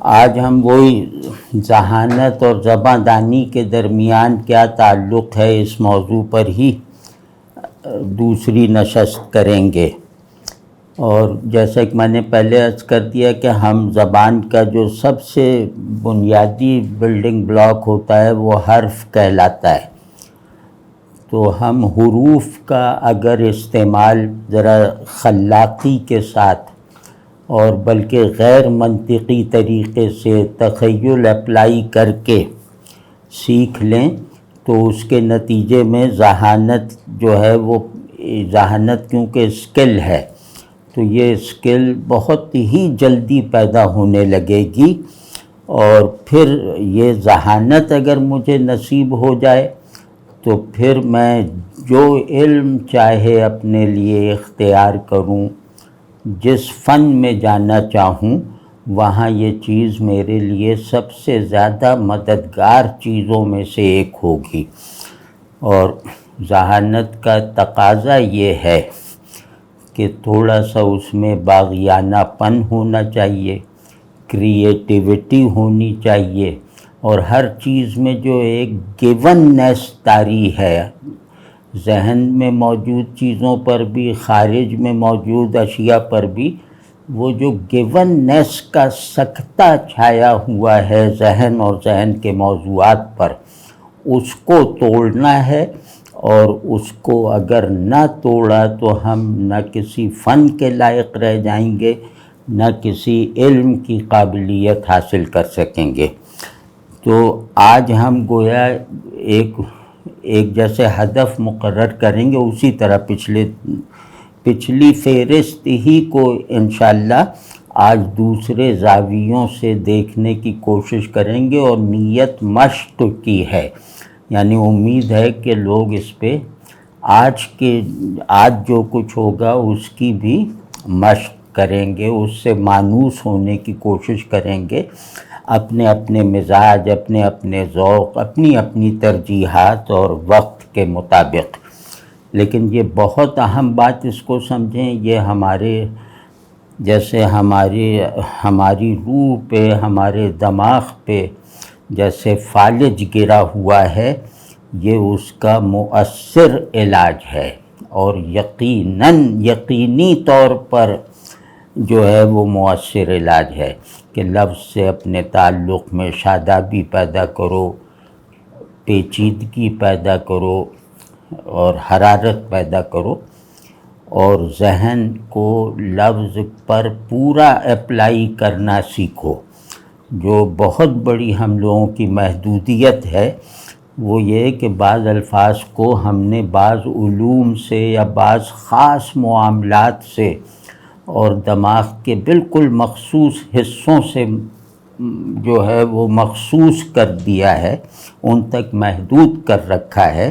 آج ہم وہی ذہانت اور زباں دانی کے درمیان کیا تعلق ہے اس موضوع پر ہی دوسری نشست کریں گے۔ اور جیسا کہ میں نے پہلے عرض کر دیا کہ ہم زبان کا جو سب سے بنیادی بلڈنگ بلاک ہوتا ہے وہ حرف کہلاتا ہے، تو ہم حروف کا اگر استعمال ذرا خلاقی کے ساتھ اور بلکہ غیر منطقی طریقے سے تخیل اپلائی کر کے سیکھ لیں تو اس کے نتیجے میں ذہانت جو ہے وہ ذہانت کیونکہ اسکل ہے تو یہ اسکل بہت ہی جلدی پیدا ہونے لگے گی، اور پھر یہ ذہانت اگر مجھے نصیب ہو جائے تو پھر میں جو علم چاہے اپنے لیے اختیار کروں، جس فن میں جانا چاہوں، وہاں یہ چیز میرے لیے سب سے زیادہ مددگار چیزوں میں سے ایک ہوگی۔ اور ذہانت کا تقاضا یہ ہے کہ تھوڑا سا اس میں باغیانہ پن ہونا چاہیے، کریٹیوٹی ہونی چاہیے، اور ہر چیز میں جو ایک گیوننیس طاری ہے، ذہن میں موجود چیزوں پر بھی، خارج میں موجود اشیاء پر بھی، وہ جو گیوننیس کا سکتہ چھایا ہوا ہے ذہن اور ذہن کے موضوعات پر، اس کو توڑنا ہے، اور اس کو اگر نہ توڑا تو ہم نہ کسی فن کے لائق رہ جائیں گے، نہ کسی علم کی قابلیت حاصل کر سکیں گے۔ تو آج ہم گویا ایک جیسے ہدف مقرر کریں گے، اسی طرح پچھلی فہرست ہی کو انشاءاللہ آج دوسرے زاویوں سے دیکھنے کی کوشش کریں گے، اور نیت مشق کی ہے، یعنی امید ہے کہ لوگ اس پہ آج جو کچھ ہوگا اس کی بھی مشق کریں گے، اس سے مانوس ہونے کی کوشش کریں گے، اپنے اپنے مزاج، اپنے اپنے ذوق، اپنی اپنی ترجیحات اور وقت کے مطابق۔ لیکن یہ بہت اہم بات اس کو سمجھیں، یہ جیسے ہماری روح پہ، ہمارے دماغ پہ جیسے فالج گرا ہوا ہے، یہ اس کا مؤثر علاج ہے، اور یقینی طور پر جو ہے وہ مؤثر علاج ہے کہ لفظ سے اپنے تعلق میں شادابی پیدا کرو، پیچیدگی پیدا کرو اور حرارت پیدا کرو، اور ذہن کو لفظ پر پورا اپلائی کرنا سیکھو۔ جو بہت بڑی ہم لوگوں کی محدودیت ہے وہ یہ کہ بعض الفاظ کو ہم نے بعض علوم سے یا بعض خاص معاملات سے اور دماغ کے بالکل مخصوص حصوں سے جو ہے وہ مخصوص کر دیا ہے، ان تک محدود کر رکھا ہے،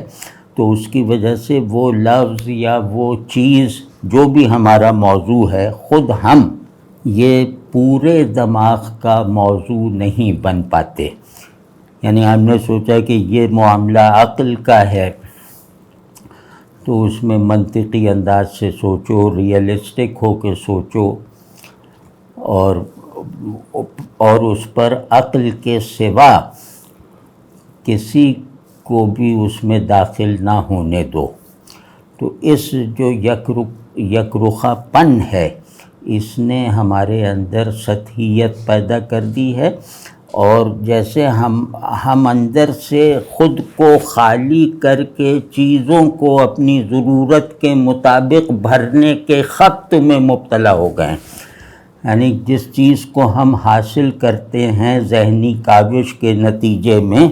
تو اس کی وجہ سے وہ لفظ یا وہ چیز جو بھی ہمارا موضوع ہے، خود ہم یہ پورے دماغ کا موضوع نہیں بن پاتے۔ یعنی ہم نے سوچا کہ یہ معاملہ عقل کا ہے تو اس میں منطقی انداز سے سوچو، ریئلسٹک ہو کے سوچو، اور اس پر عقل کے سوا کسی کو بھی اس میں داخل نہ ہونے دو۔ تو اس جو یک رخا پن ہے، اس نے ہمارے اندر سطحیت پیدا کر دی ہے، اور جیسے ہم اندر سے خود کو خالی کر کے چیزوں کو اپنی ضرورت کے مطابق بھرنے کے خبط میں مبتلا ہو گئے ہیں، یعنی جس چیز کو ہم حاصل کرتے ہیں ذہنی کاوش کے نتیجے میں،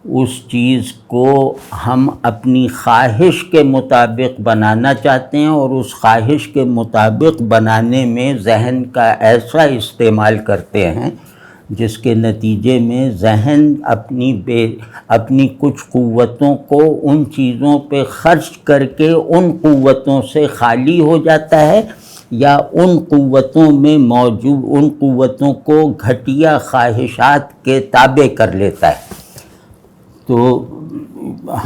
اس چیز کو ہم اپنی خواہش کے مطابق بنانا چاہتے ہیں، اور اس خواہش کے مطابق بنانے میں ذہن کا ایسا استعمال کرتے ہیں جس کے نتیجے میں ذہن اپنی کچھ قوتوں کو ان چیزوں پہ خرچ کر کے ان قوتوں سے خالی ہو جاتا ہے، یا ان قوتوں میں موجود ان قوتوں کو گھٹیا خواہشات کے تابع کر لیتا ہے۔ تو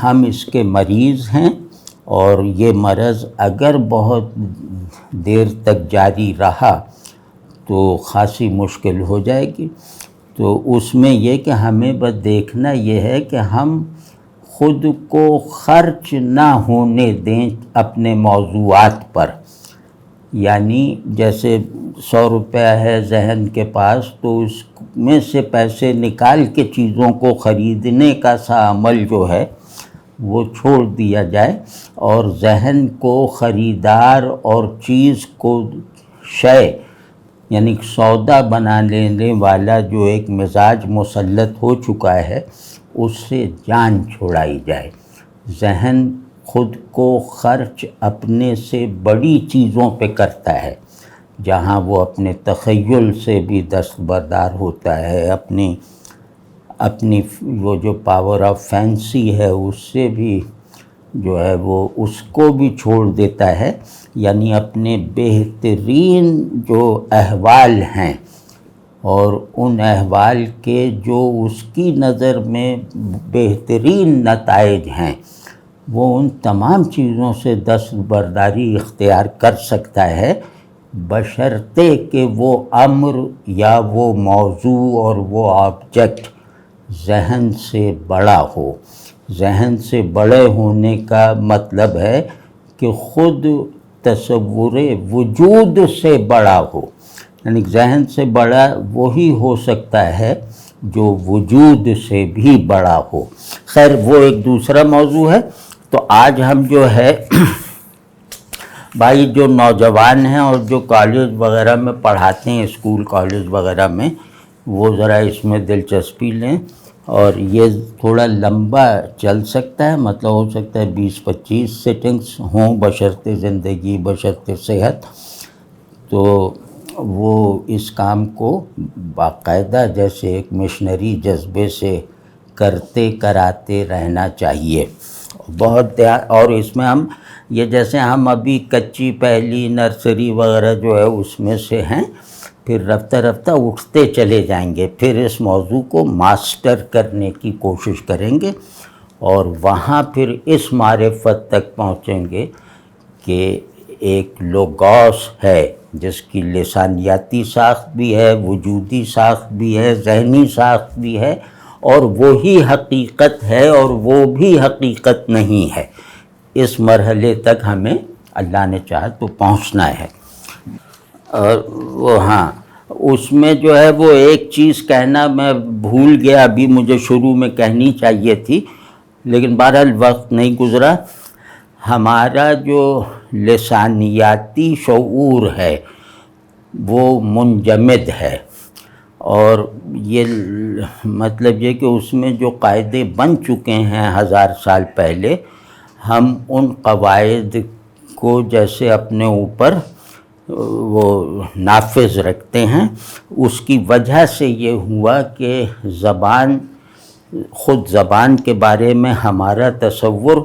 ہم اس کے مریض ہیں، اور یہ مرض اگر بہت دیر تک جاری رہا تو خاصی مشکل ہو جائے گی۔ تو اس میں یہ کہ ہمیں بس دیکھنا یہ ہے کہ ہم خود کو خرچ نہ ہونے دیں اپنے موضوعات پر، یعنی جیسے 100 روپیہ ہے ذہن کے پاس تو اس میں سے پیسے نکال کے چیزوں کو خریدنے کا سا عمل جو ہے وہ چھوڑ دیا جائے، اور ذہن کو خریدار اور چیز کو شے یعنی سودا بنا لینے والا جو ایک مزاج مسلط ہو چکا ہے اس سے جان چھڑائی جائے۔ ذہن خود کو خرچ اپنے سے بڑی چیزوں پہ کرتا ہے، جہاں وہ اپنے تخیل سے بھی دستبردار ہوتا ہے، اپنی وہ جو پاور آف فینسی ہے اس سے بھی جو ہے وہ اس کو بھی چھوڑ دیتا ہے، یعنی اپنے بہترین جو احوال ہیں اور ان احوال کے جو اس کی نظر میں بہترین نتائج ہیں وہ ان تمام چیزوں سے دستبرداری اختیار کر سکتا ہے، بشرطے کہ وہ امر یا وہ موضوع اور وہ آبجیکٹ ذہن سے بڑا ہو۔ ذہن سے بڑے ہونے کا مطلب ہے کہ خود تصور وجود سے بڑا ہو، یعنی ذہن سے بڑا وہی ہو سکتا ہے جو وجود سے بھی بڑا ہو۔ خیر وہ ایک دوسرا موضوع ہے۔ تو آج ہم جو ہے بھائی جو نوجوان ہیں اور جو کالج وغیرہ میں پڑھاتے ہیں، اسکول کالج وغیرہ میں، وہ ذرا اس میں دلچسپی لیں، اور یہ تھوڑا لمبا چل سکتا ہے، مطلب ہو سکتا ہے 20-25 سیٹنگز ہوں بشرط زندگی، بشرط صحت۔ تو وہ اس کام کو باقاعدہ جیسے ایک مشنری جذبے سے کرتے کراتے رہنا چاہیے بہت۔ اور اس میں ہم یہ جیسے ہم ابھی کچی پہلی نرسری وغیرہ جو ہے اس میں سے ہیں، پھر رفتہ رفتہ اٹھتے چلے جائیں گے، پھر اس موضوع کو ماسٹر کرنے کی کوشش کریں گے، اور وہاں پھر اس معرفت تک پہنچیں گے کہ ایک لوگوس ہے جس کی لسانیاتی ساخت بھی ہے، وجودی ساخت بھی ہے، ذہنی ساخت بھی ہے، اور وہی حقیقت ہے اور وہ بھی حقیقت نہیں ہے۔ اس مرحلے تک ہمیں اللہ نے چاہا تو پہنچنا ہے۔ اور وہ ہاں اس میں جو ہے وہ ایک چیز کہنا میں بھول گیا، ابھی مجھے شروع میں کہنی چاہیے تھی لیکن بہرحال وقت نہیں گزرا۔ ہمارا جو لسانیاتی شعور ہے وہ منجمد ہے، اور یہ مطلب یہ کہ اس میں جو قاعدے بن چکے ہیں 1000 سال پہلے، ہم ان قواعد کو جیسے اپنے اوپر وہ نافذ رکھتے ہیں۔ اس کی وجہ سے یہ ہوا کہ خود زبان کے بارے میں ہمارا تصور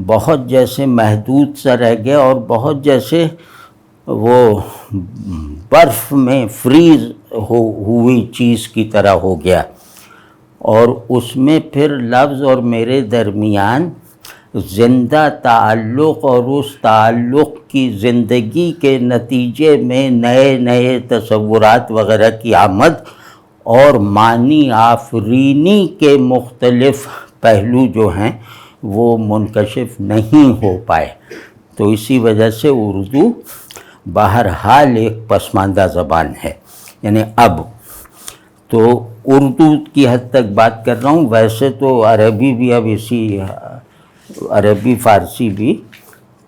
بہت جیسے محدود سا رہ گیا، اور بہت جیسے وہ برف میں فریز ہوئی چیز کی طرح ہو گیا، اور اس میں پھر لفظ اور میرے درمیان زندہ تعلق اور اس تعلق کی زندگی کے نتیجے میں نئے نئے تصورات وغیرہ کی آمد اور معنی آفرینی کے مختلف پہلو جو ہیں وہ منکشف نہیں ہو پائے۔ تو اسی وجہ سے اردو بہرحال ایک پسماندہ زبان ہے، یعنی اب تو اردو کی حد تک بات کر رہا ہوں، ویسے تو عربی بھی اب عربی فارسی بھی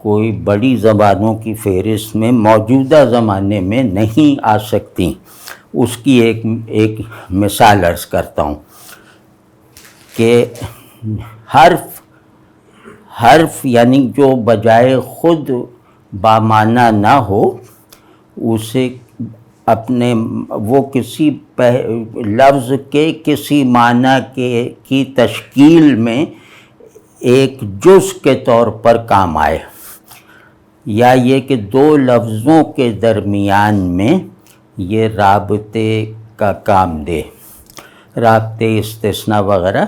کوئی بڑی زبانوں کی فہرست میں موجودہ زمانے میں نہیں آ سکتی۔ اس کی ایک مثال عرض کرتا ہوں کہ حرف یعنی جو بجائے خود بامعنی نہ ہو، اسے اپنے وہ کسی لفظ کے کسی معنی کی تشکیل میں ایک جز کے طور پر کام آئے، یا یہ کہ دو لفظوں کے درمیان میں یہ رابطے کا کام دے، رابطے استثناء وغیرہ۔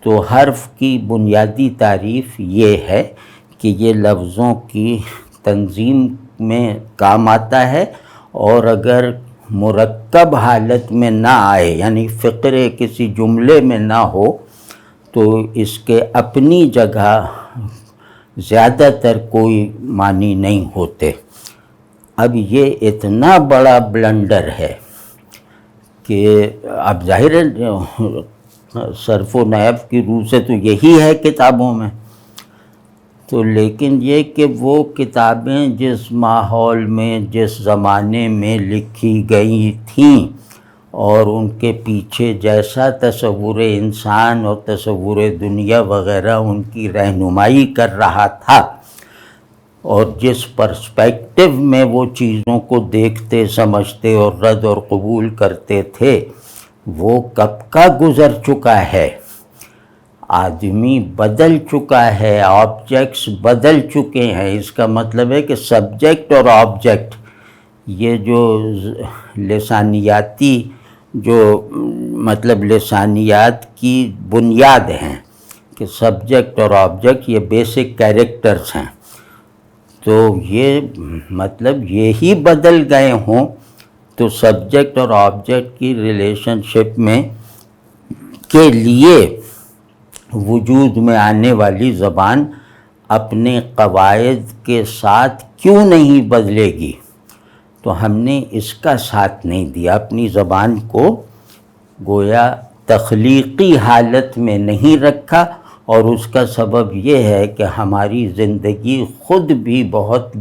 تو حرف کی بنیادی تعریف یہ ہے کہ یہ لفظوں کی تنظیم میں کام آتا ہے، اور اگر مرکب حالت میں نہ آئے، یعنی فقرے کسی جملے میں نہ ہو، تو اس کے اپنی جگہ زیادہ تر کوئی معنی نہیں ہوتے۔ اب یہ اتنا بڑا بلنڈر ہے کہ اب ظاہر ہے صرف و نحو کی روح سے تو یہی ہے کتابوں میں، تو لیکن یہ کہ وہ کتابیں جس ماحول میں جس زمانے میں لکھی گئی تھیں اور ان کے پیچھے جیسا تصور انسان اور تصور دنیا وغیرہ ان کی رہنمائی کر رہا تھا، اور جس پرسپیکٹو میں وہ چیزوں کو دیکھتے سمجھتے اور رد اور قبول کرتے تھے، وہ کب کا گزر چکا ہے۔ آدمی بدل چکا ہے، آبجیکٹس بدل چکے ہیں۔ اس کا مطلب ہے کہ سبجیکٹ اور آبجیکٹ، یہ جو لسانیاتی جو مطلب لسانیات کی بنیاد ہیں کہ سبجیکٹ اور آبجیکٹ یہ بیسک کیریکٹرز ہیں، تو یہ مطلب یہی بدل گئے ہوں تو سبجیکٹ اور آبجیکٹ کی ریلیشن شپ میں کے لیے وجود میں آنے والی زبان اپنے قواعد کے ساتھ کیوں نہیں بدلے گی؟ تو ہم نے اس کا ساتھ نہیں دیا، اپنی زبان کو گویا تخلیقی حالت میں نہیں رکھا، اور اس کا سبب یہ ہے کہ ہماری زندگی خود بھی بہت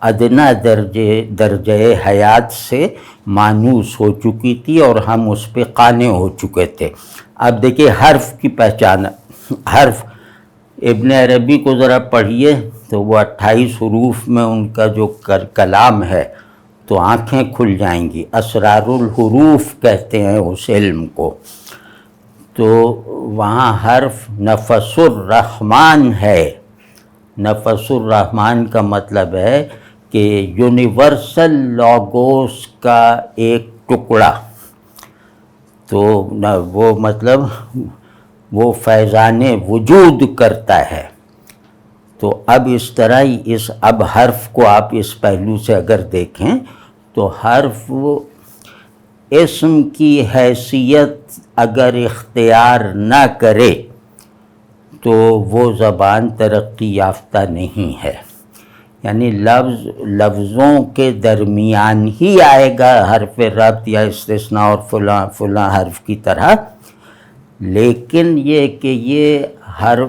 ادنا درجہ حیات سے مانوس ہو چکی تھی اور ہم اس پہ قانع ہو چکے تھے۔ اب دیکھیں حرف کی پہچان، حرف ابن عربی کو ذرا پڑھیے تو وہ 28 حروف میں ان کا جو کلام ہے تو آنکھیں کھل جائیں گی۔ اسرار الحروف کہتے ہیں اس علم کو۔ تو وہاں حرف نفس الرحمن ہے۔ نفس الرحمن کا مطلب ہے کہ یونیورسل لاگوس کا ایک ٹکڑا، تو وہ مطلب وہ فیضان وجود کرتا ہے۔ تو اب اس طرح اب حرف کو آپ اس پہلو سے اگر دیکھیں تو حرف اسم کی حیثیت اگر اختیار نہ کرے تو وہ زبان ترقی یافتہ نہیں ہے، یعنی لفظوں کے درمیان ہی آئے گا حرف ربط یا استثناء اور فلاں حرف کی طرح، لیکن یہ کہ یہ ہر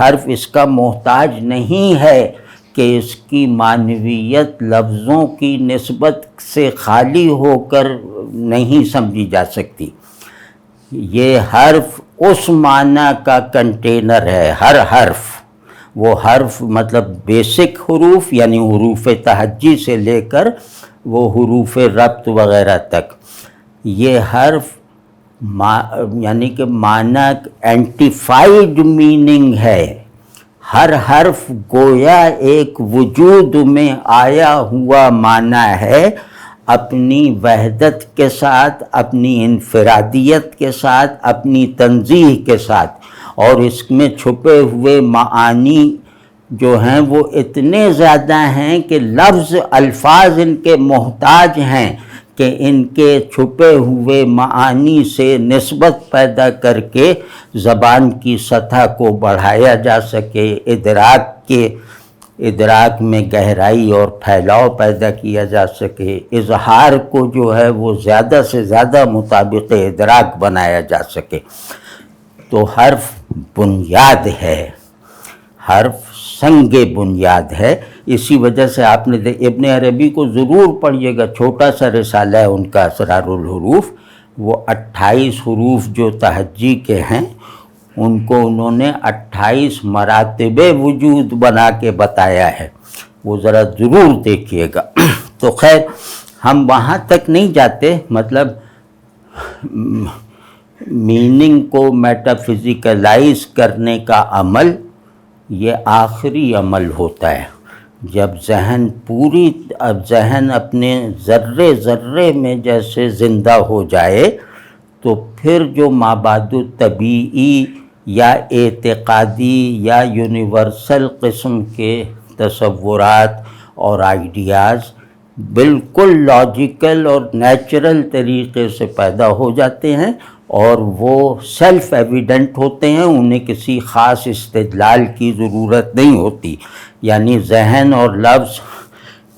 حرف اس کا محتاج نہیں ہے کہ اس کی معنویت لفظوں کی نسبت سے خالی ہو کر نہیں سمجھی جا سکتی۔ یہ حرف اس معنی کا کنٹینر ہے، ہر حرف، وہ حرف مطلب بیسک حروف یعنی حروف تہجی سے لے کر وہ حروف ربط وغیرہ تک، یہ حرف یعنی کہ معنی اینٹیفائیڈ میننگ ہے۔ ہر حرف گویا ایک وجود میں آیا ہوا معنی ہے، اپنی وحدت کے ساتھ، اپنی انفرادیت کے ساتھ، اپنی تنزیہ کے ساتھ، اور اس میں چھپے ہوئے معانی جو ہیں وہ اتنے زیادہ ہیں کہ لفظ الفاظ ان کے محتاج ہیں کہ ان کے چھپے ہوئے معانی سے نسبت پیدا کر کے زبان کی سطح کو بڑھایا جا سکے، ادراک میں گہرائی اور پھیلاؤ پیدا کیا جا سکے، اظہار کو جو ہے وہ زیادہ سے زیادہ مطابق ادراک بنایا جا سکے۔ تو حرف بنیاد ہے، حرف سنگ بنیاد ہے۔ اسی وجہ سے آپ نے ابن عربی کو ضرور پڑھیے گا، چھوٹا سا رسالہ ہے ان کا اسرار الحروف، وہ 28 حروف جو تہجی کے ہیں ان کو انہوں نے 28 مراتب وجود بنا کے بتایا ہے، وہ ذرا ضرور دیکھیے گا۔ تو خیر ہم وہاں تک نہیں جاتے، مطلب میننگ کو میٹافزیکلائز کرنے کا عمل یہ آخری عمل ہوتا ہے، جب ذہن اپنے ذرے ذرے میں جیسے زندہ ہو جائے تو پھر جو مابعد طبیعی یا اعتقادی یا یونیورسل قسم کے تصورات اور آئیڈیاز بالکل لاجیکل اور نیچرل طریقے سے پیدا ہو جاتے ہیں اور وہ سیلف ایویڈنٹ ہوتے ہیں، انہیں کسی خاص استدلال کی ضرورت نہیں ہوتی. یعنی ذہن اور لفظ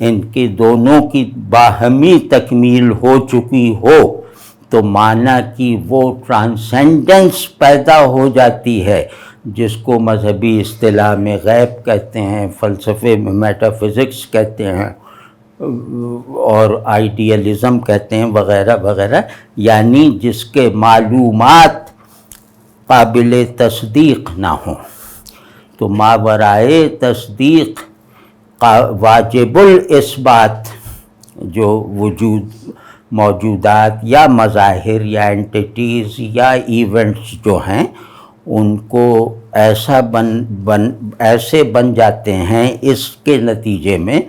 ان کی دونوں کی باہمی تکمیل ہو چکی ہو تو معنی کی وہ ٹرانسینڈنس پیدا ہو جاتی ہے جس کو مذہبی اصطلاح میں غیب کہتے ہیں، فلسفے میں میٹا فزکس کہتے ہیں اور آئیڈیالزم کہتے ہیں وغیرہ وغیرہ. یعنی جس کے معلومات قابل تصدیق نہ ہوں. تو ماورائے تصدیق واجب الاثبات جو موجودات یا مظاہر یا اینٹیٹیز یا ایونٹس جو ہیں ان کو ایسے بن جاتے ہیں اس کے نتیجے میں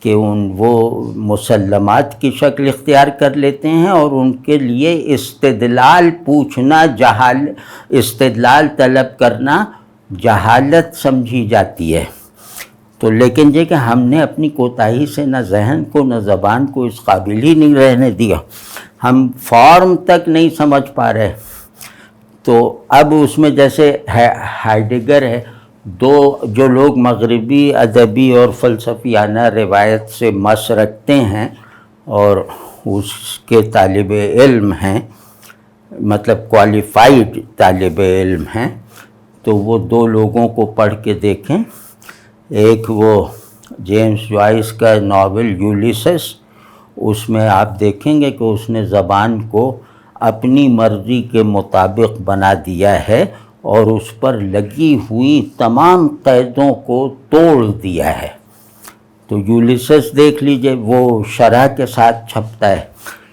کہ وہ مسلمات کی شکل اختیار کر لیتے ہیں اور ان کے لیے استدلال پوچھنا استدلال طلب کرنا جہالت سمجھی جاتی ہے. تو لیکن یہ کہ ہم نے اپنی کوتاہی سے نہ ذہن کو نہ زبان کو اس قابل ہی نہیں رہنے دیا، ہم فارم تک نہیں سمجھ پا رہے. تو اب اس میں جیسے ہائیڈگر ہے، جو لوگ مغربی ادبی اور فلسفیانہ روایت سے مس رکھتے ہیں اور اس کے طالب علم ہیں، مطلب کوالیفائڈ طالب علم ہیں، تو وہ دو لوگوں کو پڑھ کے دیکھیں. ایک وہ جیمس جوائس کا ناول یولیسس، اس میں آپ دیکھیں گے کہ اس نے زبان کو اپنی مرضی کے مطابق بنا دیا ہے اور اس پر لگی ہوئی تمام قیدوں کو توڑ دیا ہے. تو یولیسس دیکھ لیجئے، وہ شرح کے ساتھ چھپتا ہے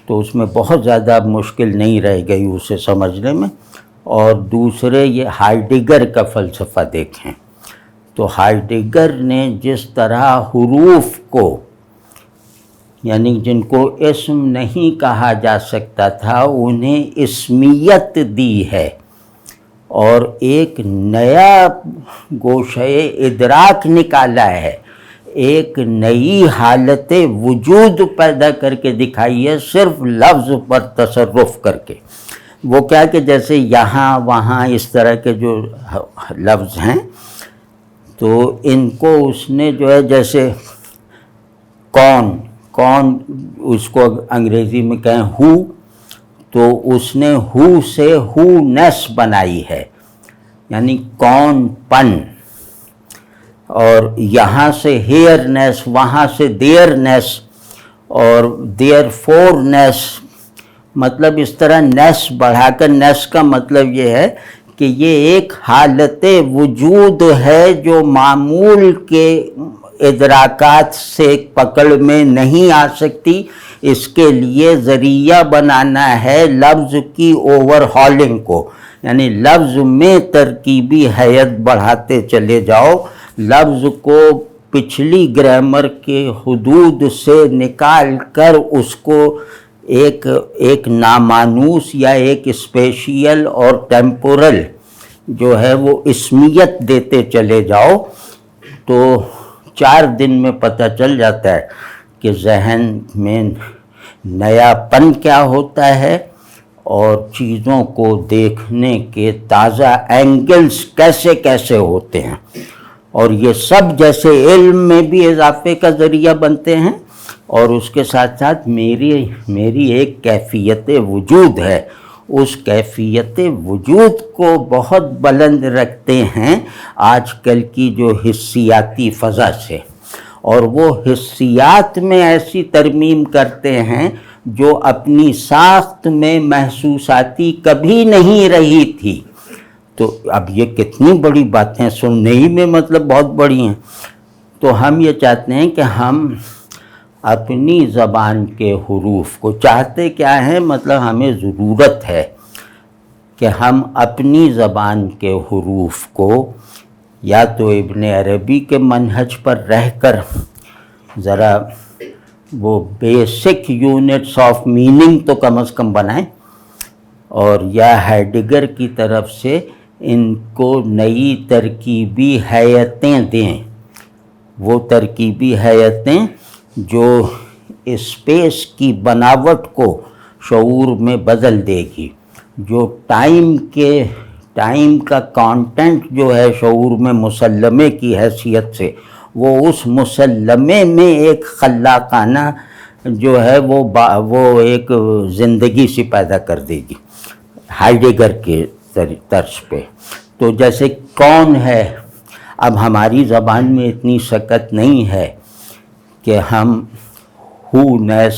تو اس میں بہت زیادہ مشکل نہیں رہ گئی اسے سمجھنے میں. اور دوسرے یہ ہائیڈگر کا فلسفہ دیکھیں تو ہائیڈگر نے جس طرح حروف کو، یعنی جن کو اسم نہیں کہا جا سکتا تھا، انہیں اسمیت دی ہے اور ایک نیا گوشہ ادراک نکالا ہے، ایک نئی حالت وجود پیدا کر کے دکھائی ہے صرف لفظ پر تصرف کر کے. وہ کیا کہ جیسے یہاں وہاں اس طرح کے جو لفظ ہیں تو ان کو اس نے جو ہے جیسے کون اس کو انگریزی میں کہیں ہو، تو اس نے ہو سے ہو نیس بنائی ہے، یعنی کون پن، اور یہاں سے ہیئر نیس، وہاں سے دیئر نیس اور دیئر فور نیس، مطلب اس طرح نیس بڑھا کر، نیس کا مطلب یہ ہے کہ یہ ایک حالت وجود ہے جو معمول کے ادراکات سے پکڑ میں نہیں آ سکتی. اس کے لیے ذریعہ بنانا ہے لفظ کی اوور ہالنگ کو، یعنی لفظ میں ترکیبی حیت بڑھاتے چلے جاؤ، لفظ کو پچھلی گرامر کے حدود سے نکال کر اس کو ایک نامانوس یا ایک اسپیشیل اور ٹیمپورل جو ہے وہ اسمیت دیتے چلے جاؤ. تو 4 دن میں پتہ چل جاتا ہے کہ ذہن میں نیا پن کیا ہوتا ہے اور چیزوں کو دیکھنے کے تازہ اینگلز کیسے کیسے ہوتے ہیں، اور یہ سب جیسے علم میں بھی اضافے کا ذریعہ بنتے ہیں اور اس کے ساتھ ساتھ میری ایک کیفیت وجود ہے، اس کیفیت وجود کو بہت بلند رکھتے ہیں آج کل کی جو حسیاتی فضا سے، اور وہ حسیات میں ایسی ترمیم کرتے ہیں جو اپنی ساخت میں محسوساتی کبھی نہیں رہی تھی. تو اب یہ کتنی بڑی باتیں سننے ہی میں مطلب بہت بڑی ہیں. تو ہم یہ چاہتے ہیں کہ ہم اپنی زبان کے حروف کو، چاہتے کیا ہیں، مطلب ہمیں ضرورت ہے کہ ہم اپنی زبان کے حروف کو یا تو ابن عربی کے منہج پر رہ کر ذرا وہ بیسک یونٹس آف میننگ تو کم از کم بنائیں، اور یا ہائیڈگر کی طرف سے ان کو نئی ترکیبی حیتیں دیں وہ ترکیبی ہیئتیں جو اسپیس کی بناوٹ کو شعور میں بدل دے گی، جو ٹائم کا کانٹینٹ جو ہے شعور میں مسلمے کی حیثیت سے، وہ اس مسلمے میں ایک خلاقانہ جو ہے وہ ایک زندگی سی پیدا کر دے گی ہائیڈگر کے طرز پہ۔ تو جیسے کون ہے، اب ہماری زبان میں اتنی سکت نہیں ہے کہ ہم ہو نیس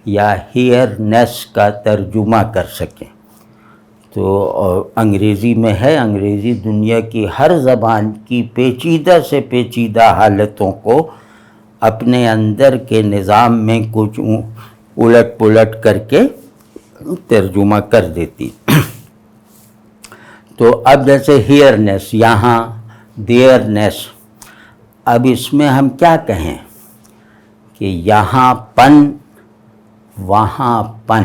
یا ہیئر نیس کا ترجمہ کر سکیں، تو انگریزی میں ہے، انگریزی دنیا کی ہر زبان کی پیچیدہ سے پیچیدہ حالتوں کو اپنے اندر کے نظام میں کچھ الٹ پلٹ کر کے ترجمہ کر دیتی۔ تو اب جیسے ہیئرنیس، یہاں دیئرنیس، اب اس میں ہم کیا کہیں کہ یہاں پن، وہاں پن،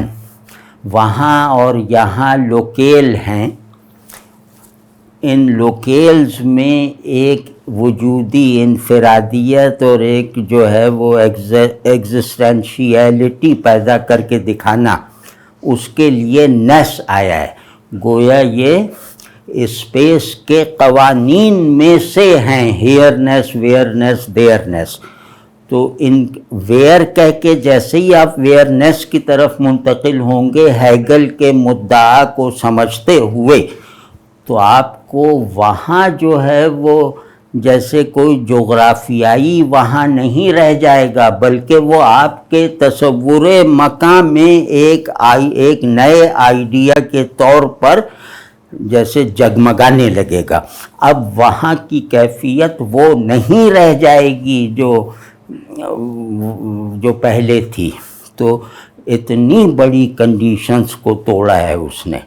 وہاں اور یہاں لوکیل ہیں، ان لوکیلز میں ایک وجودی انفرادیت اور ایک جو ہے وہ ایگزسٹینشیلٹی پیدا کر کے دکھانا، اس کے لیے نیس آیا ہے، گویا یہ اسپیس کے قوانین میں سے ہیں، ہیئرنیس، ویئرنیس، دیئرنیس۔ تو ان ویئر کہہ کے جیسے ہی آپ ویئرنیس کی طرف منتقل ہوں گے ہیگل کے مدعا کو سمجھتے ہوئے، تو آپ کو وہاں جو ہے وہ جیسے کوئی جغرافیائی وہاں نہیں رہ جائے گا، بلکہ وہ آپ کے تصور مکان میں ایک نئے آئیڈیا کے طور پر جیسے جگمگانے لگے گا۔ اب وہاں کی کیفیت وہ نہیں رہ جائے گی جو پہلے تھی۔ تو اتنی بڑی کنڈیشنز کو توڑا ہے اس نے۔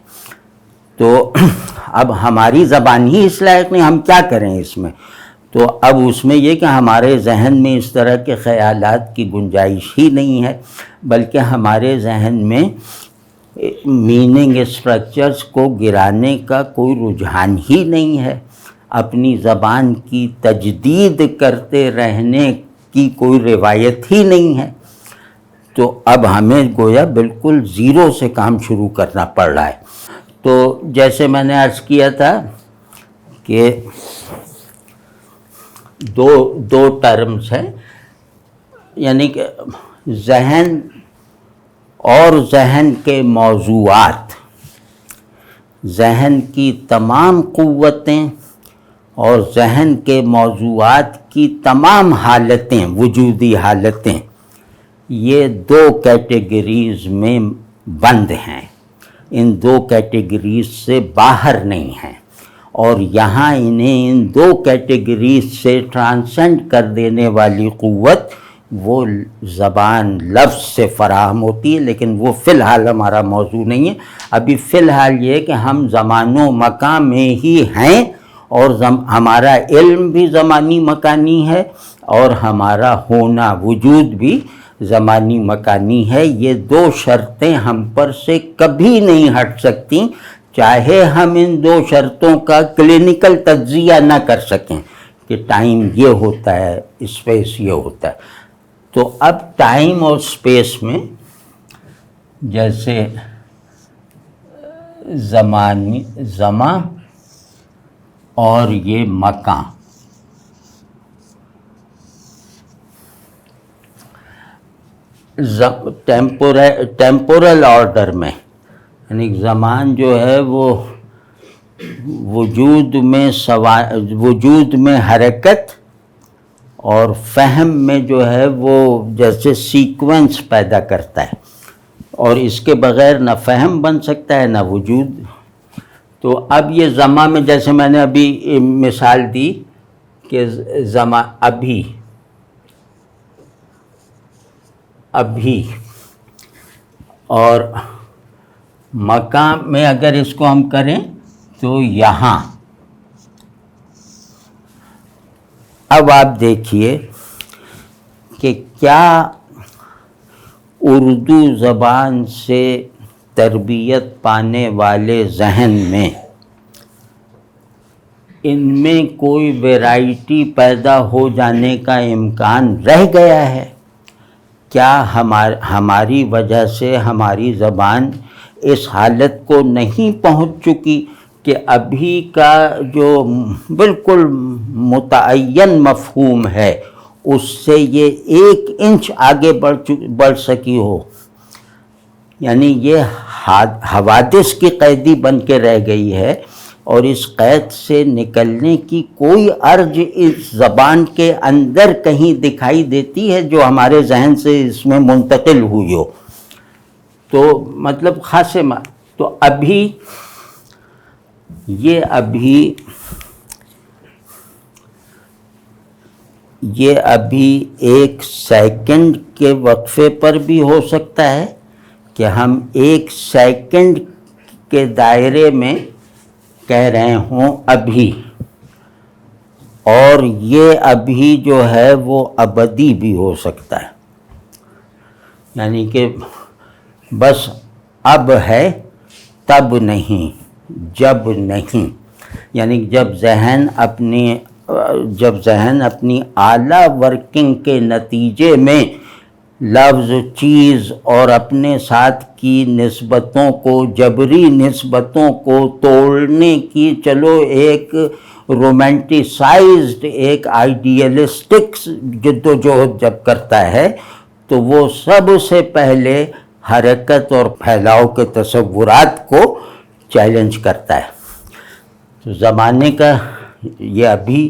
تو اب ہماری زبان ہی اس لائق نہیں، ہم کیا کریں اس میں؟ تو اب اس میں یہ کہ ہمارے ذہن میں اس طرح کے خیالات کی گنجائش ہی نہیں ہے، بلکہ ہمارے ذہن میں میننگ اسٹرکچرز کو گرانے کا کوئی رجحان ہی نہیں ہے، اپنی زبان کی تجدید کرتے رہنے کی کوئی روایت ہی نہیں ہے۔ تو اب ہمیں گویا بالکل زیرو سے کام شروع کرنا پڑ رہا ہے۔ تو جیسے میں نے عرض کیا تھا کہ دو ٹرمز ہیں، یعنی کہ ذہن اور ذہن کے موضوعات، ذہن کی تمام قوتیں اور ذہن کے موضوعات کی تمام حالتیں، وجودی حالتیں، یہ دو کیٹیگریز میں بند ہیں، ان دو کیٹیگریز سے باہر نہیں ہیں، اور یہاں انہیں ان دو کیٹیگریز سے ٹرانسینڈ کر دینے والی قوت وہ زبان لفظ سے فراہم ہوتی ہے، لیکن وہ فی الحال ہمارا موضوع نہیں ہے۔ ابھی فی الحال یہ کہ ہم زمان و مکان میں ہی ہیں، اور ہمارا علم بھی زمانی مکانی ہے، اور ہمارا ہونا وجود بھی زمانی مکانی ہے۔ یہ دو شرطیں ہم پر سے کبھی نہیں ہٹ سکتی، چاہے ہم ان دو شرطوں کا کلینکل تجزیہ نہ کر سکیں کہ ٹائم یہ ہوتا ہے، اسپیس یہ ہوتا ہے۔ تو اب ٹائم اور اسپیس میں جیسے زمان اور یہ مکان، ٹیمپورل آرڈر میں، یعنی زمان جو ہے وہ وجود میں حرکت اور فہم میں جو ہے وہ جیسے سیکوینس پیدا کرتا ہے، اور اس کے بغیر نہ فہم بن سکتا ہے نہ وجود۔ تو اب یہ زمان میں جیسے میں نے ابھی مثال دی کہ زمان ابھی، اور مکان میں اگر اس کو ہم کریں تو یہاں۔ اب آپ دیکھیے کہ کیا اردو زبان سے تربیت پانے والے ذہن میں ان میں کوئی ویرائٹی پیدا ہو جانے کا امکان رہ گیا ہے؟ کیا ہماری وجہ سے ہماری زبان اس حالت کو نہیں پہنچ چکی کہ ابھی کا جو بالکل متعین مفہوم ہے اس سے یہ 1 انچ آگے بڑھ سکی ہو؟ یعنی یہ حوادث کی قیدی بن کے رہ گئی ہے، اور اس قید سے نکلنے کی کوئی عرض اس زبان کے اندر کہیں دکھائی دیتی ہے جو ہمارے ذہن سے اس میں منتقل ہوئی ہو؟ تو مطلب خاصے تو یہ ابھی 1 سیکنڈ کے وقفے پر بھی ہو سکتا ہے کہ ہم 1 سیکنڈ کے دائرے میں کہہ رہے ہوں ابھی، اور یہ ابھی جو ہے وہ ابدی بھی ہو سکتا ہے، یعنی کہ بس اب ہے تب نہیں، جب نہیں، یعنی جب ذہن اپنی اعلیٰ ورکنگ کے نتیجے میں لفظ، چیز اور اپنے ساتھ کی نسبتوں کو، جبری نسبتوں کو توڑنے کی چلو ایک رومانٹیسائزڈ، ایک آئیڈیلسٹک جدوجہد جب کرتا ہے تو وہ سب سے پہلے حرکت اور پھیلاؤ کے تصورات کو چیلنج کرتا ہے۔ تو زمانے کا یہ ابھی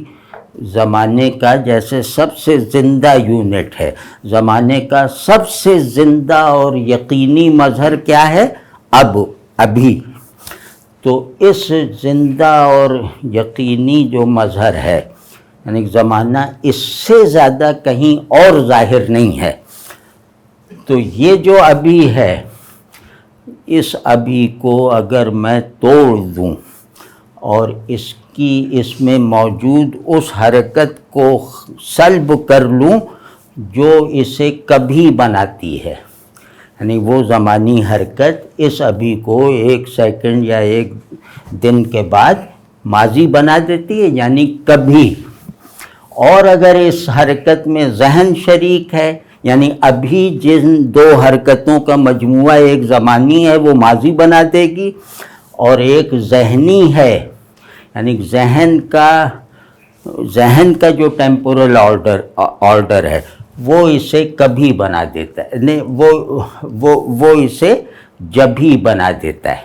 زمانے کا جیسے سب سے زندہ یونٹ ہے، زمانے کا سب سے زندہ اور یقینی مظہر کیا ہے؟ ابھی۔ تو اس زندہ اور یقینی جو مظہر ہے، یعنی زمانہ اس سے زیادہ کہیں اور ظاہر نہیں ہے، تو یہ جو ابھی ہے، اس ابھی کو اگر میں توڑ دوں اور اس میں موجود اس حرکت کو سلب کر لوں جو اسے کبھی بناتی ہے، یعنی وہ زمانی حرکت اس ابھی کو 1 سیکنڈ یا 1 دن کے بعد ماضی بنا دیتی ہے، یعنی کبھی، اور اگر اس حرکت میں ذہن شریک ہے، یعنی ابھی جن 2 حرکتوں کا مجموعہ ایک زمانی ہے وہ ماضی بنا دے گی، اور ایک ذہنی ہے، یعنی ذہن کا جو ٹیمپورل آرڈر ہے وہ اسے کبھی بنا دیتا ہے، وہ اسے جبھی بنا دیتا ہے،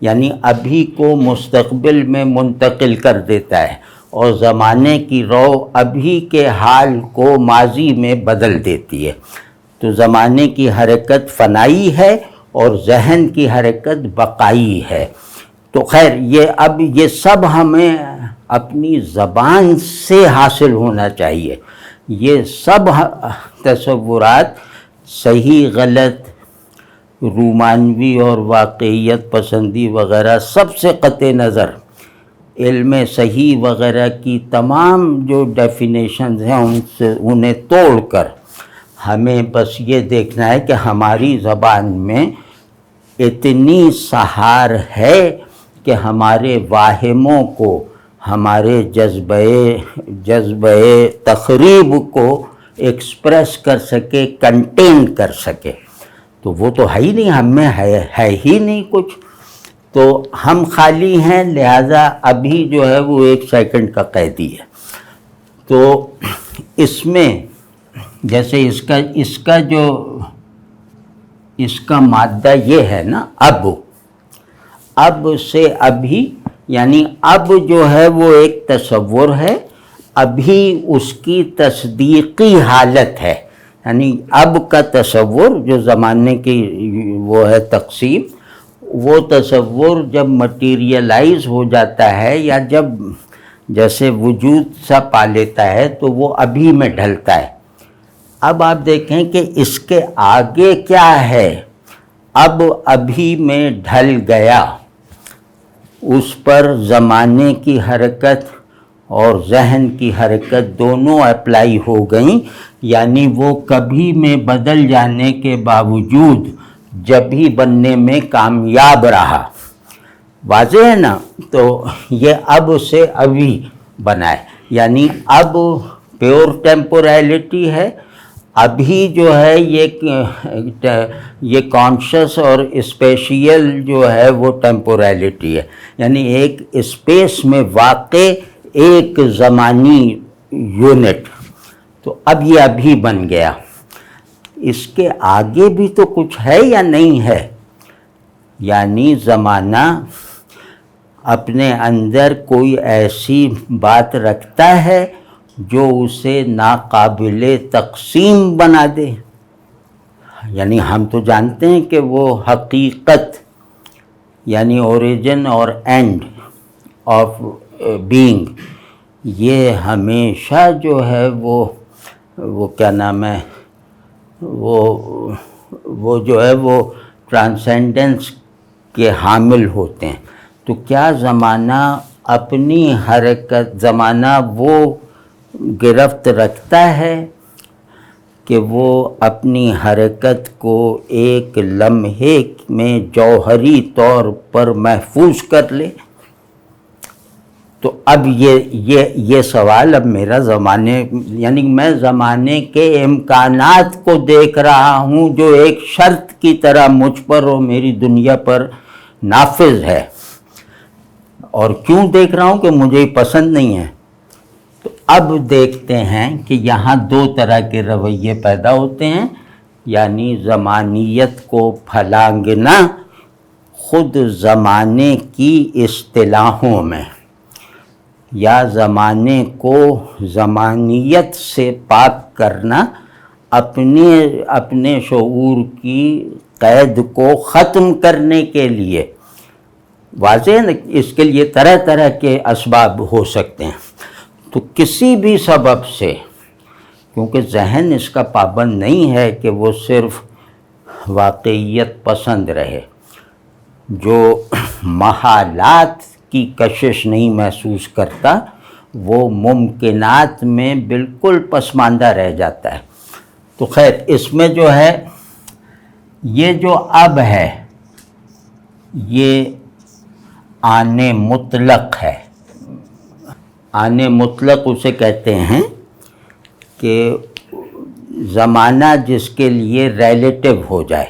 یعنی ابھی کو مستقبل میں منتقل کر دیتا ہے، اور زمانے کی رو ابھی کے حال کو ماضی میں بدل دیتی ہے۔ تو زمانے کی حرکت فنائی ہے اور ذہن کی حرکت بقائی ہے۔ تو خیر یہ سب ہمیں اپنی زبان سے حاصل ہونا چاہیے۔ یہ سب تصورات صحیح، غلط، رومانوی اور واقعیت پسندی وغیرہ سب سے قطع نظر، علم صحیح وغیرہ کی تمام جو ڈیفینیشنز ہیں انہیں توڑ کر ہمیں بس یہ دیکھنا ہے کہ ہماری زبان میں اتنی سہار ہے کہ ہمارے واہموں کو، ہمارے جذبہ تخریب کو ایکسپریس کر سکے، کنٹین کر سکے۔ تو وہ تو ہے ہی نہیں، ہم میں ہے ہی نہیں کچھ، تو ہم خالی ہیں، لہٰذا ابھی جو ہے وہ 1 سیکنڈ کا قیدی ہے۔ تو اس میں جیسے اس کا مادہ یہ ہے نا، اب سے ابھی، یعنی اب جو ہے وہ ایک تصور ہے، ابھی اس کی تصدیقی حالت ہے، یعنی اب کا تصور جو زمانے کی وہ ہے تقسیم، وہ تصور جب مٹیریلائز ہو جاتا ہے یا جب جیسے وجود سا پا لیتا ہے تو وہ ابھی میں ڈھلتا ہے۔ اب آپ دیکھیں کہ اس کے آگے کیا ہے، ابھی میں ڈھل گیا، اس پر زمانے کی حرکت اور ذہن کی حرکت دونوں اپلائی ہو گئیں، یعنی وہ کبھی میں بدل جانے کے باوجود جبھی بننے میں کامیاب رہا۔ واضح ہے نا؟ تو یہ اب سے ابھی بنا ہے، یعنی اب پیور ٹیمپورلٹی ہے، ابھی جو ہے یہ کانشس اور اسپیشیل جو ہے وہ ٹیمپورلٹی ہے، یعنی ایک اسپیس میں واقع ایک زمانی یونٹ، تو اب یہ ابھی بن گیا۔ اس کے آگے بھی تو کچھ ہے یا نہیں ہے؟ یعنی زمانہ اپنے اندر کوئی ایسی بات رکھتا ہے جو اسے ناقابل تقسیم بنا دے، یعنی ہم تو جانتے ہیں کہ وہ حقیقت یعنی اوریجن اور اینڈ آف بینگ، یہ ہمیشہ جو ہے وہ کیا نام ہے، وہ جو ہے وہ ٹرانسینڈنس کے حامل ہوتے ہیں۔ تو کیا زمانہ اپنی حرکت، زمانہ وہ گرفت رکھتا ہے کہ وہ اپنی حرکت کو ایک لمحے میں جوہری طور پر محفوظ کر لے؟ تو اب یہ سوال اب میرا یعنی میں زمانے کے امکانات کو دیکھ رہا ہوں جو ایک شرط کی طرح مجھ پر اور میری دنیا پر نافذ ہے، اور کیوں دیکھ رہا ہوں کہ مجھے ہی پسند نہیں ہے۔ تو اب دیکھتے ہیں کہ یہاں دو طرح کے رویے پیدا ہوتے ہیں، یعنی زمانیت کو پھلانگنا خود زمانے کی اصطلاحوں میں، یا زمانے کو زمانیت سے پاک کرنا اپنے شعور کی قید کو ختم کرنے کے لیے۔ واضح ہے نا؟ اس کے لیے طرح طرح کے اسباب ہو سکتے ہیں۔ تو کسی بھی سبب سے، کیونکہ ذہن اس کا پابند نہیں ہے کہ وہ صرف واقعیت پسند رہے، جو محالات کی کشش نہیں محسوس کرتا وہ ممکنات میں بالکل پسماندہ رہ جاتا ہے۔ تو خیر، اس میں جو ہے یہ جو اب ہے یہ آن مطلق ہے۔ آن مطلق اسے کہتے ہیں کہ زمانہ جس کے لیے ریلیٹیو ہو جائے،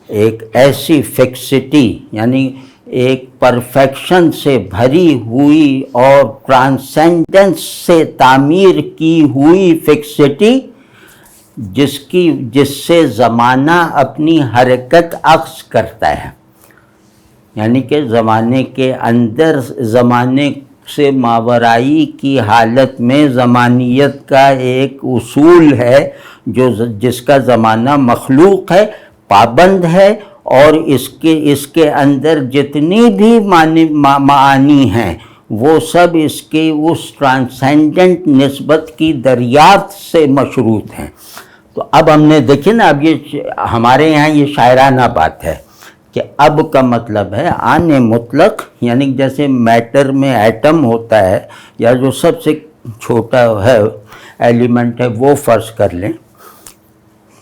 ایک ایسی فکسٹی، یعنی ایک پرفیکشن سے بھری ہوئی اور ٹرانسینڈنس سے تعمیر کی ہوئی فکسٹی جس سے زمانہ اپنی حرکت عکس کرتا ہے، یعنی کہ زمانے کے اندر زمانے سے ماورائی کی حالت میں زمانیت کا ایک اصول ہے جس کا زمانہ مخلوق ہے، پابند ہے، اور اس کے اندر جتنی بھی معانی ہیں وہ سب اس کے اس ٹرانسینڈنٹ نسبت کی دریافت سے مشروط ہیں۔ تو اب ہم نے دیکھیں نا، اب یہ ہمارے یہاں یہ شاعرانہ بات ہے کہ اب کا مطلب ہے آن مطلق، یعنی جیسے میٹر میں ایٹم ہوتا ہے یا جو سب سے چھوٹا ہے ایلیمنٹ ہے وہ فرض کر لیں،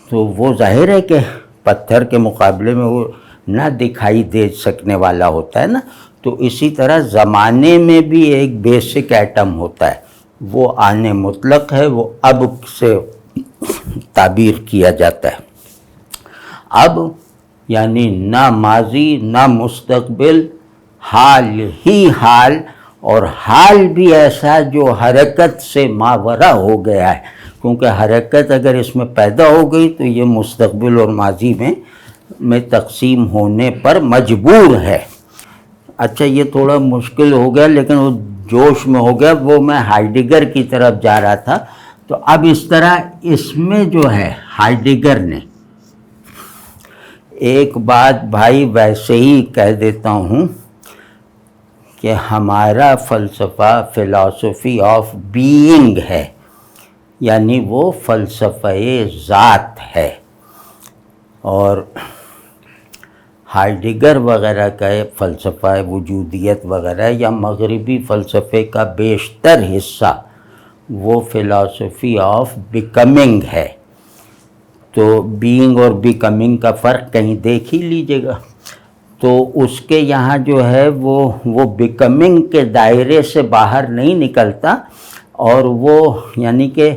تو وہ ظاہر ہے کہ پتھر کے مقابلے میں وہ نہ دکھائی دے سکنے والا ہوتا ہے نا۔ تو اسی طرح زمانے میں بھی ایک بیسک ایٹم ہوتا ہے، وہ آن مطلق ہے، وہ اب سے تعبیر کیا جاتا ہے۔ اب یعنی نہ ماضی نہ مستقبل، حال ہی حال، اور حال بھی ایسا جو حرکت سے ماورا ہو گیا ہے، کیونکہ حرکت اگر اس میں پیدا ہو گئی تو یہ مستقبل اور ماضی میں تقسیم ہونے پر مجبور ہے۔ اچھا، یہ تھوڑا مشکل ہو گیا لیکن وہ جوش میں ہو گیا، وہ میں ہائیڈگر کی طرف جا رہا تھا۔ تو اب اس طرح اس میں جو ہے ہائیڈگر نے ایک بات بھائی ویسے ہی کہہ دیتا ہوں کہ ہمارا فلسفہ فلاسفی آف بینگ ہے، یعنی وہ فلسفہ ذات ہے، اور ہائیڈگر وغیرہ کا فلسفہ وجودیت وغیرہ یا مغربی فلسفے کا بیشتر حصہ وہ فلاسفی آف بیکمنگ ہے۔ تو بینگ اور بیکمنگ کا فرق کہیں دیکھ ہی لیجیے گا۔ تو اس کے یہاں جو ہے وہ بیکمنگ کے دائرے سے باہر نہیں نکلتا، اور وہ یعنی کہ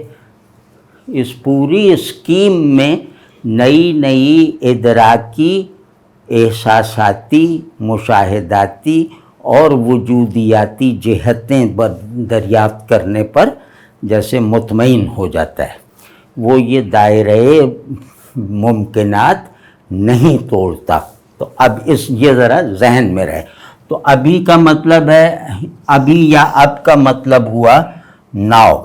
اس پوری اسکیم میں نئی نئی ادراکی، احساساتی، مشاہداتی اور وجودیاتی جہتیں دریافت کرنے پر جیسے مطمئن ہو جاتا ہے، وہ یہ دائرۂ ممکنات نہیں توڑتا۔ تو اب یہ ذرا ذہن میں رہے۔ تو ابھی کا مطلب ہے، ابھی یا اب کا مطلب ہوا ناؤ،